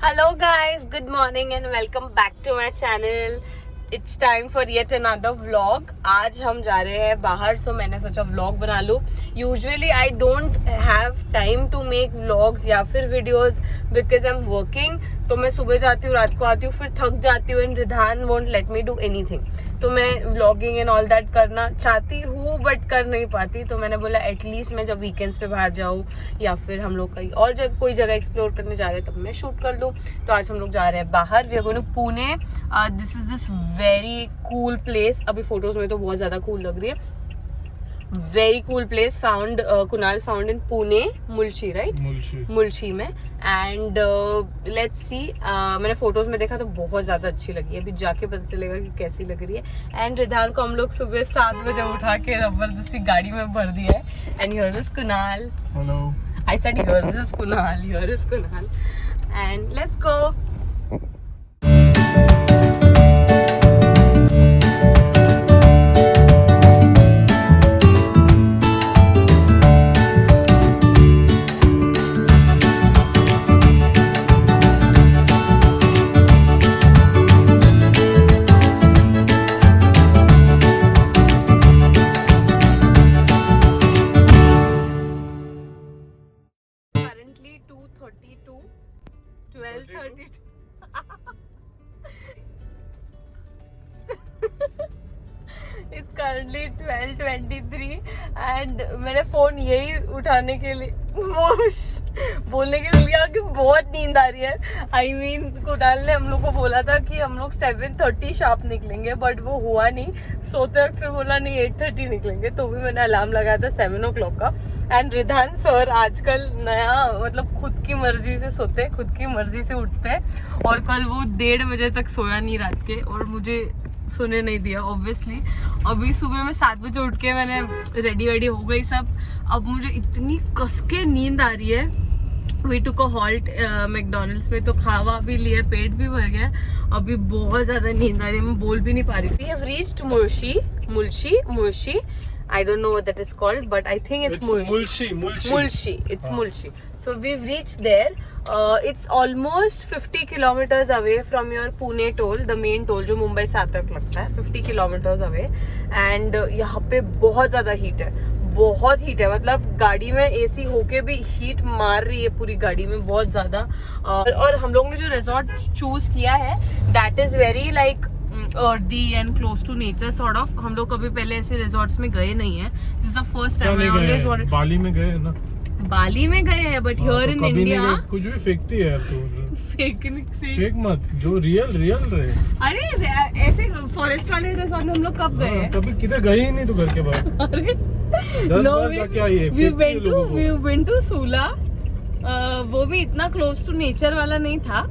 Hello guys, good morning and welcome back to my channel. It's time for yet another vlog. आज हम जा रहे हैं बाहर, so मैंने सोचा vlog बना लूँ. Usually I don't have time to make vlogs या फिर videos because I'm working. तो मैं सुबह जाती हूँ, रात को आती हूँ, फिर थक जाती हूँ and Ridhan won't let me do anything. तो मैं vlogging and all that करना चाहती हूँ but कर नहीं पाती. तो मैंने बोला एटलीस्ट मैं जब वीकेंड्स पे बाहर जाऊँ या फिर हम लोग कहीं और कोई जगह एक्सप्लोर करने जा रहे हैं तब मैं शूट कर लूँ. तो आज हम लोग जा रहे हैं बाहर. We are going to Pune. This is this very cool place. अभी फोटोज में तो बहुत ज़्यादा कूल लग रही है. Very cool place found Kunal found in Pune, Mulshi, right? Mulshi में. And let's see. मैंने फोटोज में देखा तो बहुत ज़्यादा अच्छी लगी है. अभी जाके पता चलेगा कि कैसी लग रही है. एंड रिधान को हम लोग सुबह 7 बजे उठा के जबरदस्ती गाड़ी में भर दिया है. And here is Kunal. Hello. I said here is Kunal, here is Kunal, and let's go. Currently 2:32, 12:32. It's currently 12:23 and मैंने फोन यही उठाने के लिए बोलने के लिए लिया कि बहुत नींद आ रही है. आई मीन कुणाल ने हम लोग को बोला था कि हम लोग 7:30 शार्प निकलेंगे बट वो हुआ नहीं. सोते वक्त फिर बोला नहीं 8:30 निकलेंगे. तो भी मैंने अलार्म लगाया था 7 o'clock का. एंड रिधान सर आजकल नया मतलब खुद की मर्जी से सोते, खुद की मर्जी से उठते. और कल वो 1:30 बजे तक सोया नहीं रात के और मुझे सोने नहीं दिया ऑब्वियसली. अभी सुबह में 7 बजे उठ के मैंने रेडी हो गई सब. अब मुझे इतनी कस के नींद आ रही है. We took a halt McDonald's में, तो खावा भी लिया, पेट भी भर गया. अभी बहुत ज्यादा नींद आ रही है, मैं बोल भी नहीं पा रही. We have reached Mulshi. I don't know what that is called, but I think it's Mulshi. It's Mulshi. So we've reached there. It's almost 50 kilometers away from your Pune toll, the main toll जो मुंबई से तक लगता है. 50 kilometers away. And यहाँ पे बहुत ज़्यादा heat है, बहुत हीट है. मतलब गाड़ी में एसी होके भी हीट मार रही है पूरी गाड़ी में बहुत ज़्यादा. और हम लोग ने जो रिजॉर्ट चूज किया है that is very like earthy and close to nature sort of. हम लोग कभी पहले ऐसे रिजॉर्ट्स में गए नहीं है. This is the first time. I always wanted. बाली में गए ना. बाली में गए हैं बट हियर इन इंडिया कुछ भी फेंकती है यार तू. फेक मत, जो रियल रहे. अरे ऐसे फॉरेस्ट वाले रिजॉर्ट में हम लोग कब गए हैं? कभी किधर गए ही नहीं तो घर के बाहर. अरे 10 बार जाके आई है. we went to Sula. वो भी इतना क्लोज टू नेचर वाला नहीं था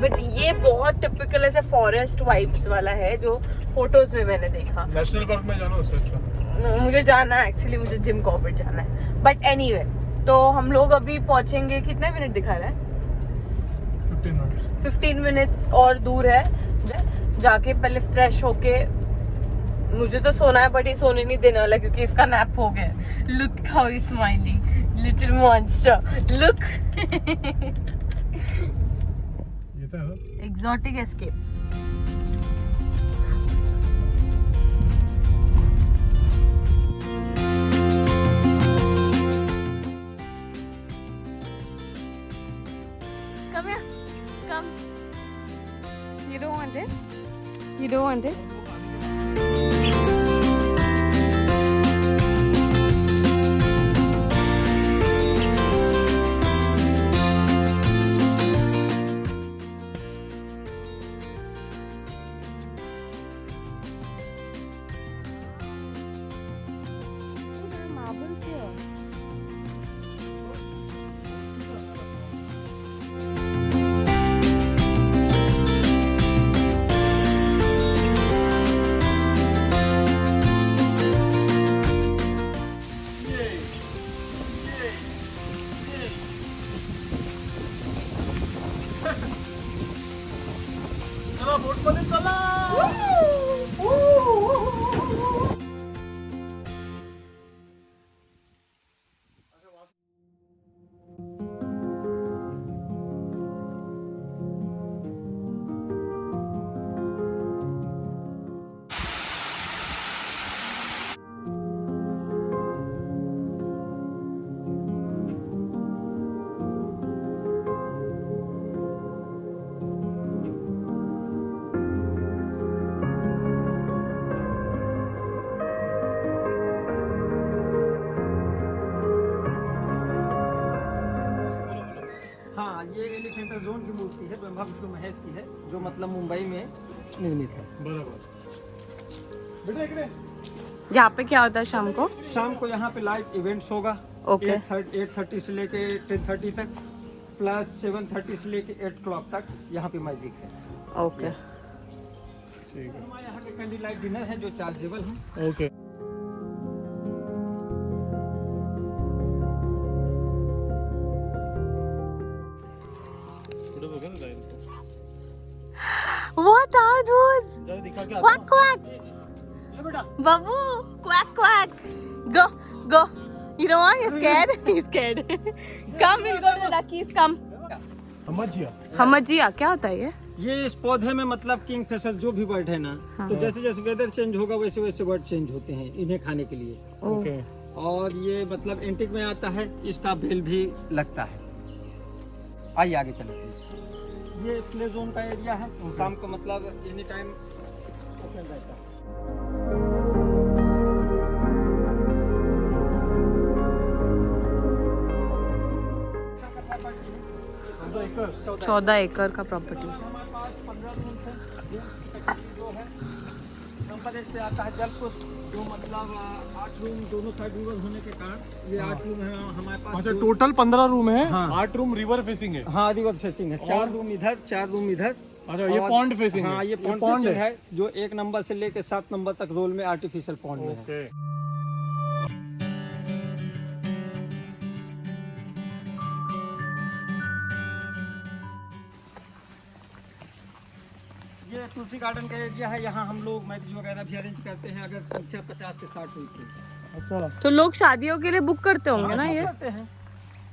बट ये बहुत टिपिकल ऐसे फॉरेस्ट वाइब्स वाला है जो फोटोज में मैंने देखा. नेशनल पार्क में जाना उससे अच्छा. मुझे जाना है एक्चुअली, मुझे जिम कॉर्बेट जाना है. बट एनीवे, तो हम लोग अभी पहुंचेंगे. कितने मिनट दिखा रहा है? 15 मिनट्स और दूर है. जाके पहले फ्रेश होके, मुझे तो सोना है बट ये सोने नहीं देने वाला क्योंकि इसका नैप हो गया. Look how is smiling little monster, look. Exotic escape. Come here. Come. You don't want it? You don't want it? Elephanta zone की मूर्ति है, ब्रह्मा विष्णु महेश की है, जो मतलब मुंबई में निर्मित है। बराबर। बेटा इकडे यहाँ पे क्या होता है शाम को? शाम को यहाँ पे लाइव इवेंट्स होगा। ओके। 8:30 से लेके 10:30 तक, प्लस 7:30 से लेके 8 o'clock तक यहाँ पे मैजिक है। ओके। ठीक है। हमारे यहाँ पे कैंडी लाइट डिनर है जो चार्जेबल है। ओके। थोड़ा बघा ना जाईल तो। What are those? जरा दिखा के Quack quack. ये बेटा Babu, quack quack. Go, go. You don't want? You're scared? He's scared. Come, we'll go to the duckies. Come. हमाजिया। हमजिया क्या होता है ये? ये इस पौधे में मतलब किंगफिशर जो भी बर्ड है ना, तो जैसे जैसे वेदर चेंज होगा वैसे वैसे बर्ड चेंज होते हैं इन्हें खाने के लिए। ओके। और ये मतलब एंटिक में आता है, इसका बेल भी लगता है। आइए आगे चलते हैं। ये प्ले जोन का एरिया है, शाम को मतलब एनी टाइम ओपन रहता है। 14 एकड़ का प्रॉपर्टी। हमारे पास 15 रूम्स हैं। रूम्स की कैपेसिटी जो है नंबर 1 पे आता है जलपुष्प, जो मतलब 8 रूम दोनों साइड रिवर होने के कारण ये 8 रूम है हमारे पास। अच्छा टोटल 15 रूम है। हाँ। 8 रूम रिवर फेसिंग है। हाँ रिवर फेसिंग है। 4 रूम इधर, 4 रूम इधर। अच्छा ये पॉन्ड फेसिंग है। हाँ ये पॉन्ड फेसिंग है, जो 1 नंबर से लेके 7 नंबर तक रोल में आर्टिफिशियल पॉन्ड में है। ओके। ये तुलसी गार्डन का एरिया है, यहाँ हम लोग मैरिज वगैरह भी अरेंज करते हैं अगर संख्या 50 से 60 हुई तो। अच्छा तो लोग शादियों के लिए बुक करते होंगे ना ये? करते हैं।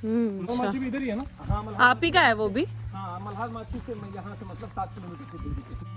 तो अच्छा। माची भी इधर ही है ना। हाँ आप ही का है वो भी? हाँ मल्हार माछी से मैं यहाँ से मतलब 7 किलोमीटर की दूरी पे।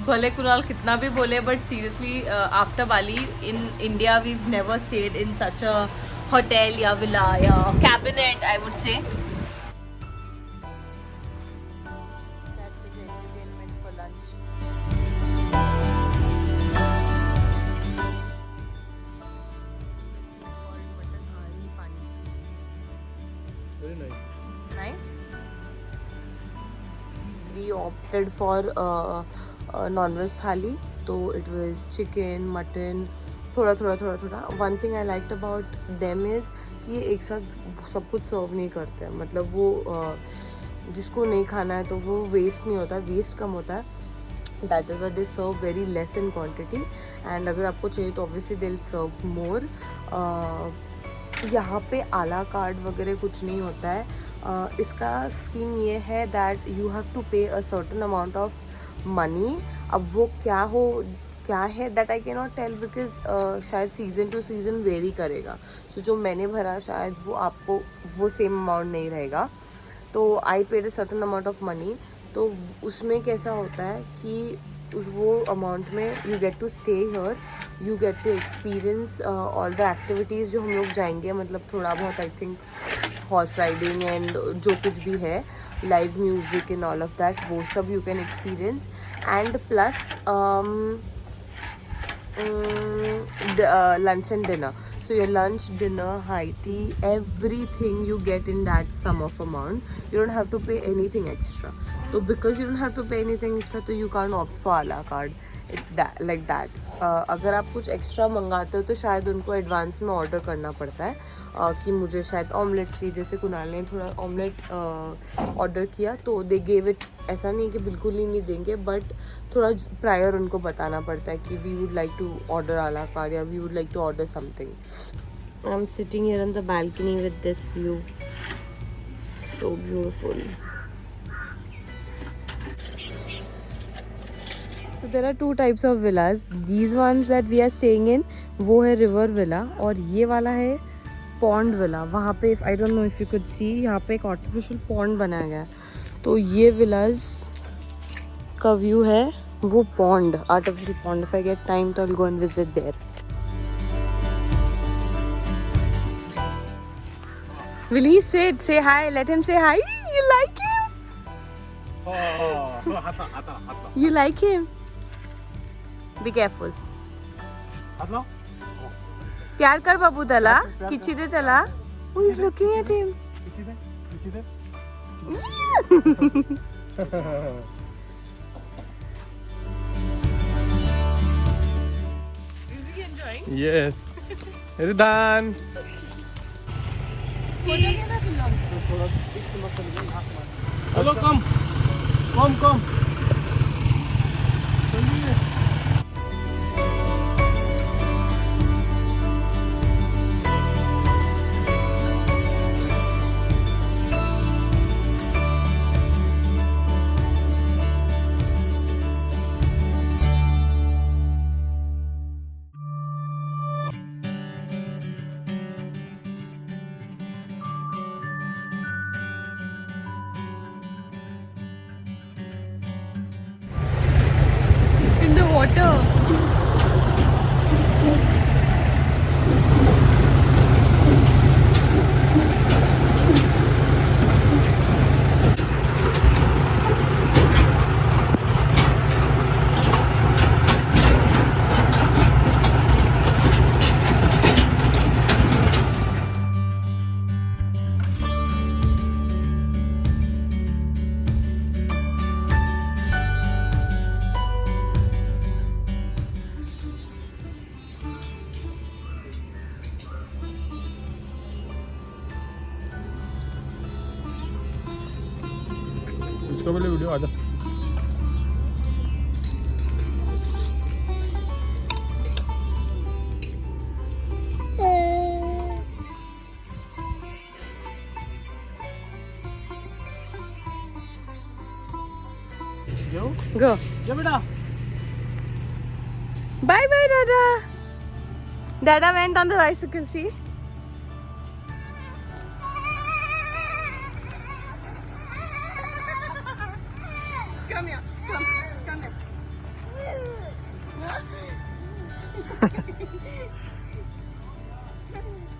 भले कुणाल कितना भी बोले but seriously after Bali in India we never stayed in such a hotel या विला या cabinet I would say. Very nice. Nice. We opted for non-veg थाली, तो it was chicken, mutton, थोड़ा. One thing I liked about them is कि ये एक साथ सब कुछ सर्व नहीं करते हैं, मतलब वो जिसको नहीं खाना है तो वो वेस्ट नहीं होता, वेस्ट कम होता है। That is why they serve very less in quantity and अगर आपको चाहिए तो obviously they'll serve more. यहाँ पे आला कार्ड वगैरह कुछ नहीं होता है। इसका स्कीम ये है that you have to pay a certain amount of money. अब वो क्या है that I can not tell because शायद सीज़न टू सीज़न वेरी करेगा। सो जो मैंने भरा शायद वो आपको वो सेम अमाउंट नहीं रहेगा। तो I paid a certain amount of money. तो उसमें कैसा होता है कि वो अमाउंट में you get to stay here, you get to experience all the activities जो हम लोग जाएंगे, मतलब थोड़ा बहुत I think horse riding and जो कुछ भी है, live music and all of that, वो सब you can experience. And plus lunch and dinner. So your lunch, dinner, high tea, everything you get in that sum of amount. You don't have to pay anything extra. So because you don't have to pay anything extra, so you can't opt for a la carte. It's that like that. अगर आप कुछ extra मंगाते हो तो शायद उनको advance में order करना पड़ता है कि मुझे शायद ऑमलेट चाहिए. जैसे कुणाल ने थोड़ा ऑमलेट ऑर्डर किया तो दे गेव इट. ऐसा नहीं कि बिल्कुल ही नहीं देंगे, बट थोड़ा प्रायर उनको बताना पड़ता है कि we would like to order a la carte या we would like to order something. I am sitting here on the balcony with this view. So beautiful. So there are 2 types of villas. These ones that we are staying in, वो है river villa, और ये वाला है pond villa. वहाँ पे I don't know if you could see, यहाँ पे एक artificial pond बनाया गया है. तो ये villas का view है वो pond, artificial pond. If I get time तो I'll go and visit there. Will he sit? Say hi. Let him say hi. You like him? You like him? Be careful. प्यार कर बाबू त्याला. किची दे त्याला. Who is looking at him? Is he enjoying? Yes. Ridan. Hello, come. In the water. इसको बोले video आजा. Go. जा बेटा. Bye bye, Dada. Dada went on the bicycle, see? Come here. Come here.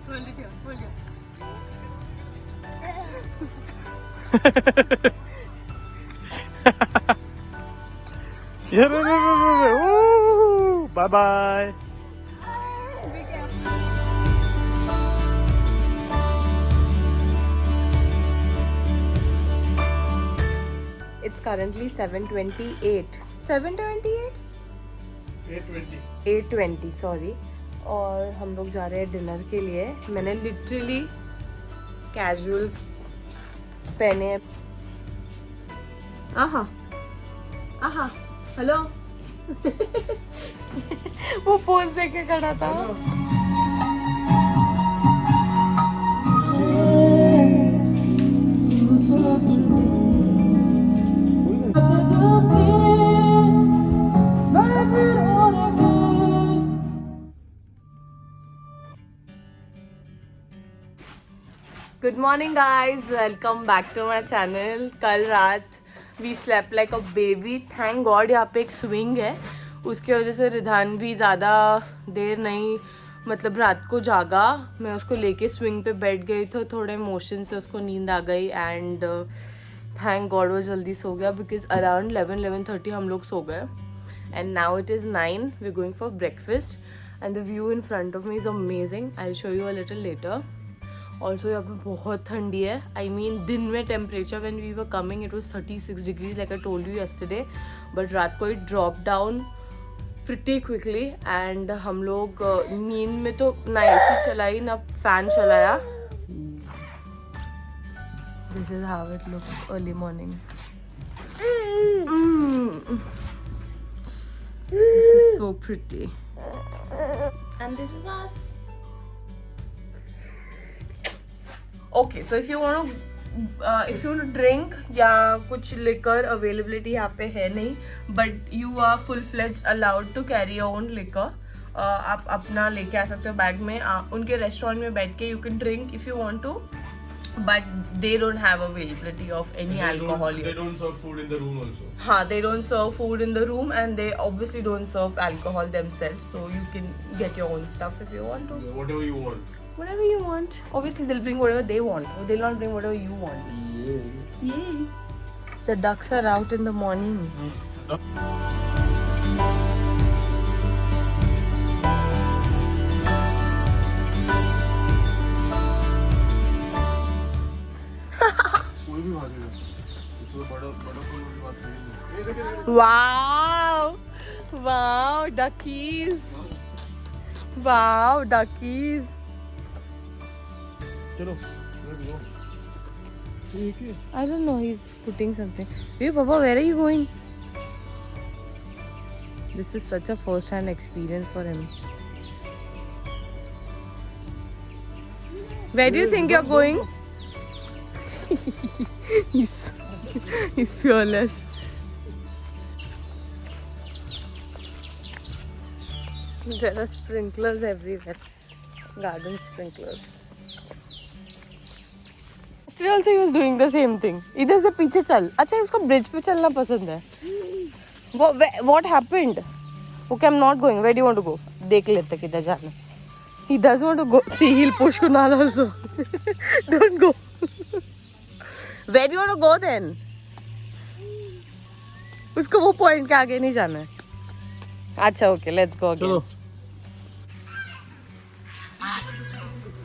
Hold it here. Hold it. Bye bye. Be careful. It's currently 7:28. 7:28? 8:20 sorry. और हम लोग जा रहे हैं डिनर के लिए. मैंने लिटरली कैजुअल्स पहने हैं. आहा आहा हेलो. वो पोज देके खड़ा था. Good morning guys, welcome back to my channel. कल रात we slept like a baby. Thank God यहाँ पे एक स्विंग है, उसकी वजह से रिधान भी ज़्यादा देर नहीं, मतलब रात को जागा. मैं उसको लेके स्विंग पे बैठ गई तो थोड़े मोशन से उसको नींद आ गई. एंड थैंक गॉड वो जल्दी सो गया, बिकॉज अराउंड 11-11:30 हम लोग सो गए. And now it is 9. We going for breakfast and the view in front of me is amazing. I will show you a little later. Also यहाँ पे बहुत ठंडी है. आई मीन दिन में temperature when we were coming it was 36 degrees like I told you yesterday, but रात को it drop down pretty quickly and हम लोग नींद में तो ना एसी चलाई ना फैन चलाया. This is how it looks early morning. This is so pretty. And this is us. Okay, so if you want to drink या कुछ liquor availability यहाँ पे है नहीं, but you are full-fledged allowed to carry your own liquor. आप अपना लेके आ सकते हो बैग में. उनके रेस्टोरेंट में बैठ के you can drink if you want to, but they don't have availability of any alcohol here. They don't serve food in the room also. हाँ, they don't serve food in the room and they obviously don't serve alcohol themselves. So you can get your own stuff if you want to. Whatever you want. Whatever you want. Obviously they'll bring whatever they want. They'll not bring whatever you want. Yay. The ducks are out in the morning. Wow! Wow, duckies! Wow, duckies! Chalo, let's go. I don't know, he's putting something. Hey, Papa, where are you going? This is such a first-hand experience for him. Where do you think you're going? He's fearless. There are sprinklers everywhere. Garden sprinklers. Yesterday also he was doing the same thing. इधर से पीछे चल. अच्छा उसको bridge पे चलना पसंद है. What happened? Okay, I'm not going. Where do you want to go? देख लेते किधर जाना. He doesn't want to go. See, he'll push Kunal also. Don't go. Where do you want to go then? उसको वो point के आगे नहीं जाना है. अच्छा okay, let's go again. चलो.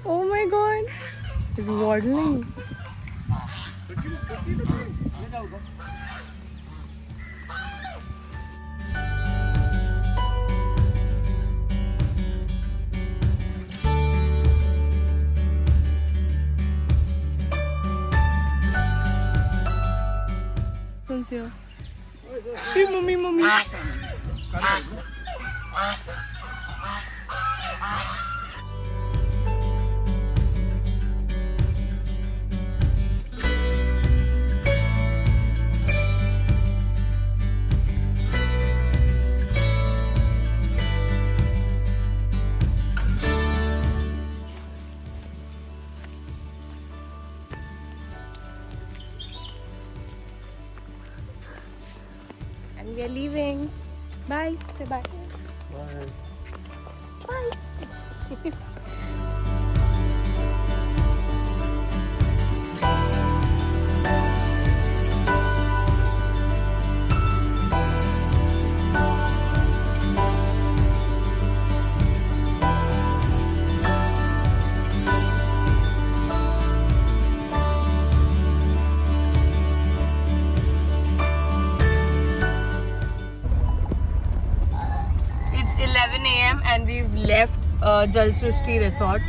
Oh my god, he's waddling. Hey, mommy. And we are leaving. Bye. Say bye. Bye. It's 11 a.m. and we've left Jal Srishti Resort.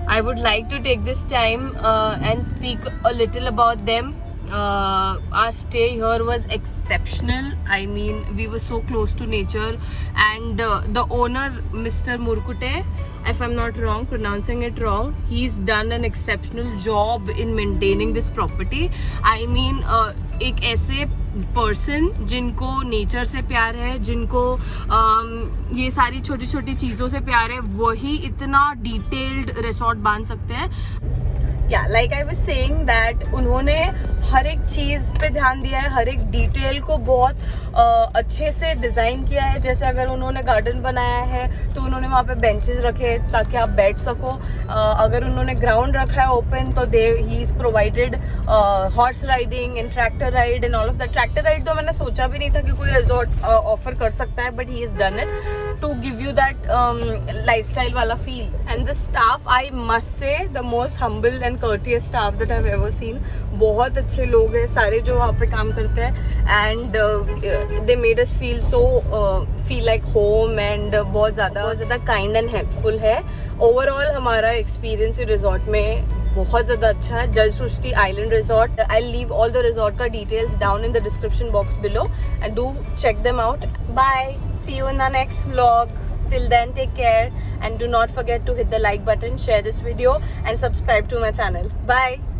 I would like to take this time and speak a little about them. Our stay here was exceptional. I mean, we were so close to nature, and the owner, Mr. Murkute, if I'm not wrong, pronouncing it wrong, he's done an exceptional job in maintaining this property. I mean, एक ऐसे person जिनको nature से प्यार है, जिनको ये सारी छोटी छोटी चीज़ों से प्यार है, वही इतना डिटेल्ड रिसोर्ट बांध सकते हैं. या like I was saying that उन्होंने हर एक चीज़ पे ध्यान दिया है, हर एक डिटेल को बहुत अच्छे से डिज़ाइन किया है. जैसे अगर उन्होंने गार्डन बनाया है तो उन्होंने वहाँ पे बेंचेस रखे ताकि आप बैठ सको. अगर उन्होंने ग्राउंड रखा है ओपन तो he is provided horse riding and tractor ride and all of the. Tractor ride तो मैंने सोचा भी नहीं था कि कोई रिजॉर्ट ऑफर कर सकता है, but he is done it. to give you that lifestyle wala feel. And the staff, I must say, the most humble and courteous staff that I've ever seen. बहुत अच्छे लोग हैं सारे जो वहाँ पे काम करते हैं, and they made us feel so feel like home, and बहुत ज़्यादा kind and helpful है. Overall हमारा experience रिजॉर्ट में बहुत ज़्यादा अच्छा है. Jal Srishti island resort. I'll leave all the resort का details down in the description box below, and do check them out. Bye. See you in the next vlog. Till then, take care, and do not forget to hit the like button, share this video, and subscribe to my channel. Bye.